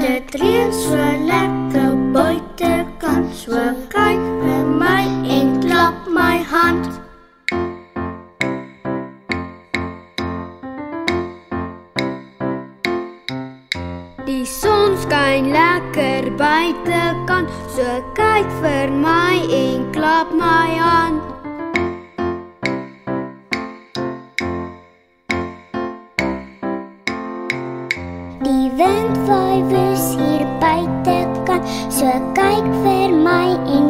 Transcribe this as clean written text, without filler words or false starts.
Dit reën so lekker buitekant, so kyk vir my en klap my hand. Die son skyn lekker buitekant, so kyk vir my en klap my hand. Die wind waai wes hier buitekant, so kyk vir my en